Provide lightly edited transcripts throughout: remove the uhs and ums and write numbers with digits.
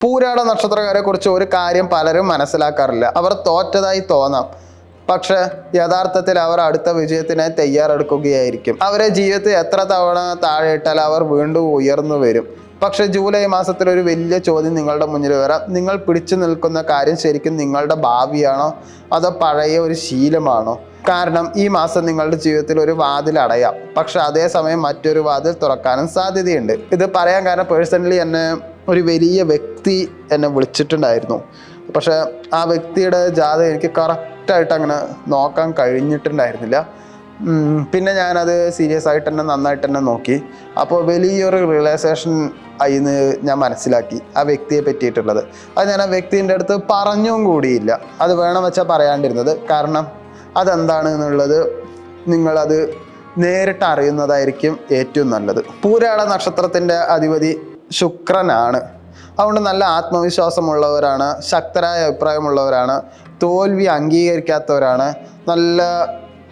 പൂരാട നക്ഷത്രക്കാരെ കുറിച്ച് ഒരു കാര്യം പലരും മനസ്സിലാക്കാറില്ല. അവർ തോറ്റതായി തോന്നാം, പക്ഷെ യഥാർത്ഥത്തിൽ അവർ അടുത്ത വിജയത്തിനായി തയ്യാറെടുക്കുകയായിരിക്കും. അവരെ ജീവിതത്തിൽ എത്ര തവണ താഴെ ഇട്ടാൽ അവർ വീണ്ടും ഉയർന്നു വരും. പക്ഷെ ജൂലൈ മാസത്തിൽ ഒരു വലിയ ചോദ്യം നിങ്ങളുടെ മുന്നിൽ വരാം. നിങ്ങൾ പിടിച്ചു നിൽക്കുന്ന കാര്യം ശരിക്കും നിങ്ങളുടെ ഭാവിയാണോ അതോ പഴയ ഒരു ശീലമാണോ? കാരണം ഈ മാസം നിങ്ങളുടെ ജീവിതത്തിൽ ഒരു വാതിൽ അടയാം, പക്ഷെ അതേസമയം മറ്റൊരു വാതിൽ തുറക്കാനും സാധ്യതയുണ്ട്. ഇത് പറയാൻ കാരണം പേഴ്സണലി എന്നെ ഒരു വലിയ വ്യക്തി എന്നെ വിളിച്ചിട്ടുണ്ടായിരുന്നു. പക്ഷെ ആ വ്യക്തിയുടെ ജാതകം എനിക്ക് കറക്റ്റായിട്ട് അങ്ങനെ നോക്കാൻ കഴിഞ്ഞിട്ടുണ്ടായിരുന്നില്ല. പിന്നെ ഞാനത് സീരിയസ് ആയിട്ട് തന്നെ നന്നായിട്ട് തന്നെ നോക്കി. അപ്പോൾ വലിയൊരു റിയലൈസേഷൻ ആയിന്ന് ഞാൻ മനസ്സിലാക്കി ആ വ്യക്തിയെ പറ്റിയിട്ടുള്ളത്. അത് ഞാൻ ആ വ്യക്തിൻ്റെ അടുത്ത് പറഞ്ഞും കൂടിയില്ല. അത് വേണം വെച്ചാൽ പറയാണ്ടിരുന്നത്. കാരണം അതെന്താണ് എന്നുള്ളത് നിങ്ങളത് നേരിട്ട് അറിയുന്നതായിരിക്കും ഏറ്റവും നല്ലത്. പൂരാട നക്ഷത്രത്തിൻ്റെ അധിപതി ശുക്രനാണ്. അതുകൊണ്ട് നല്ല ആത്മവിശ്വാസമുള്ളവരാണ്, ശക്തരായ അഭിപ്രായമുള്ളവരാണ്, തോൽവി അംഗീകരിക്കാത്തവരാണ്, നല്ല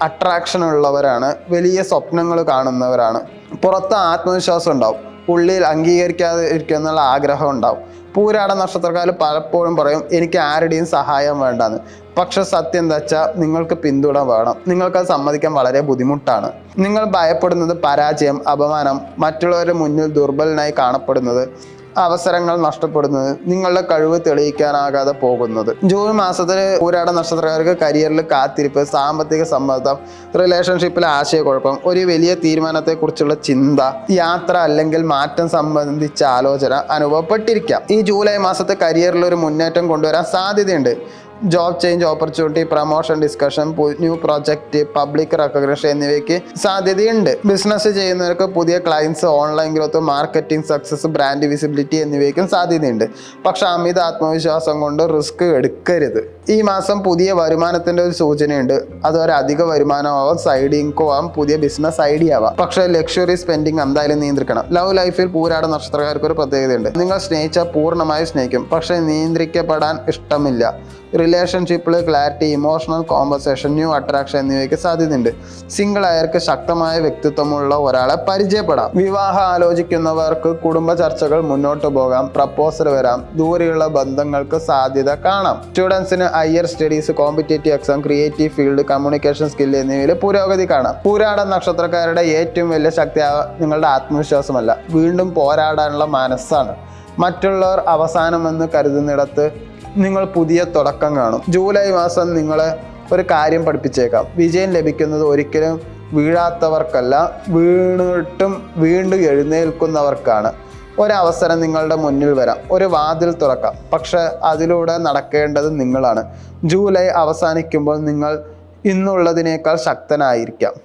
അട്രാക്ഷൻ ഉള്ളവരാണ്, വലിയ സ്വപ്നങ്ങൾ കാണുന്നവരാണ്. പുറത്ത് ആത്മവിശ്വാസം ഉണ്ടാവും, ഉള്ളിൽ അംഗീകരിക്കാതിരിക്കുക എന്നുള്ള ആഗ്രഹം ഉണ്ടാവും. പൂരാട നക്ഷത്രക്കാർ പലപ്പോഴും പറയും എനിക്ക് ആരുടെയും സഹായം വേണ്ടാന്ന്. പക്ഷെ സത്യം എന്താ വെച്ചാൽ നിങ്ങൾക്ക് പിന്തുണ വേണം. നിങ്ങൾക്കത് സമ്മതിക്കാൻ വളരെ ബുദ്ധിമുട്ടാണ്. നിങ്ങൾ ഭയപ്പെടുന്നത് പരാജയം, അപമാനം, മറ്റുള്ളവരുടെ മുന്നിൽ ദുർബലനായി കാണപ്പെടുന്നത്, അവസരങ്ങൾ നഷ്ടപ്പെടുന്നത്, നിങ്ങളുടെ കഴിവ് തെളിയിക്കാനാകാതെ പോകുന്നത്. ജൂൺ മാസത്തിൽ പൂരാട നക്ഷത്രക്കാർക്ക് കരിയറിൽ കാത്തിരിപ്പ്, സാമ്പത്തിക സമ്മർദ്ദം, റിലേഷൻഷിപ്പിൽ ആശയക്കുഴപ്പം, ഒരു വലിയ തീരുമാനത്തെക്കുറിച്ചുള്ള ചിന്ത, യാത്ര അല്ലെങ്കിൽ മാറ്റം സംബന്ധിച്ച ആലോചന അനുഭവപ്പെട്ടിരിക്കാം. ഈ ജൂലൈ മാസത്തെ കരിയറിൽ ഒരു മുന്നേറ്റം കൊണ്ടുവരാൻ സാധ്യതയുണ്ട്. Job change opportunity, promotion discussion, new project, public recognition എന്നിവയ്ക്ക് സാധ്യതയുണ്ട്. ബിസിനസ് ചെയ്യുന്നവർക്ക് പുതിയ clients, online growth, marketing success, brand visibility എന്നിവയ്ക്കും സാധ്യതയുണ്ട്. പക്ഷെ അമിത ആത്മവിശ്വാസം കൊണ്ട് റിസ്ക് എടുക്കരുത്. ഈ മാസം പുതിയ വരുമാനത്തിൻ്റെ ഒരു സൂചനയുണ്ട്. അതൊരു അധിക വരുമാനമാവാം, സൈഡ് ഇൻകം ആവാം, പുതിയ ബിസിനസ് ഐഡിയ ആവാം. പക്ഷേ ലക്ഷറി സ്പെൻഡിങ് എന്തായാലും നിയന്ത്രിക്കണം. ലവ് ലൈഫിൽ പൂരാട നക്ഷത്രക്കാർക്ക് ഒരു പ്രത്യേകതയുണ്ട്. നിങ്ങൾ സ്നേഹിച്ചാൽ പൂർണ്ണമായി സ്നേഹിക്കും, പക്ഷേ നിയന്ത്രിക്കപ്പെടാൻ ഇഷ്ടമില്ല. റിലേഷൻഷിപ്പിൽ clarity, emotional compensation, new attraction എന്നിവയ്ക്ക് സാധ്യതയുണ്ട്. സിംഗിൾ ആയവർക്ക് ശക്തമായ വ്യക്തിത്വമുള്ള ഒരാളെ പരിചയപ്പെടാം. വിവാഹം ആലോചിക്കുന്നവർക്ക് കുടുംബ ചർച്ചകൾ മുന്നോട്ട് പോകാം, പ്രപ്പോസൽ വരാം, ദൂരെയുള്ള ബന്ധങ്ങൾക്ക് സാധ്യത കാണാം. സ്റ്റുഡൻസിന് higher studies, competitive exam, creative field, communication skill എന്നിവയിൽ പുരോഗതി കാണാം. പൂരാട നക്ഷത്രക്കാരുടെ ഏറ്റവും വലിയ ശക്തി നിങ്ങളുടെ ആത്മവിശ്വാസമല്ല, വീണ്ടും പോരാടാനുള്ള മനസ്സാണ്. മറ്റുള്ളവർ അവസാനമെന്ന് കരുതുന്നിടത്ത് നിങ്ങൾ പുതിയ തുടക്കം കാണും. ജൂലൈ മാസം നിങ്ങളെ ഒരു കാര്യം പഠിപ്പിച്ചേക്കാം. വിജയം ലഭിക്കുന്നത് ഒരിക്കലും വീഴാത്തവർക്കല്ല, വീണിട്ടും വീണ്ടും എഴുന്നേൽക്കുന്നവർക്കാണ്. ഒരവസരം നിങ്ങളുടെ മുന്നിൽ വരാം, ഒരു വാതിൽ തുറക്കാം, പക്ഷെ അതിലൂടെ നടക്കേണ്ടത് നിങ്ങളാണ്. ജൂലൈ അവസാനിക്കുമ്പോൾ നിങ്ങൾ ഇന്നുള്ളതിനേക്കാൾ ശക്തനായിരിക്കാം.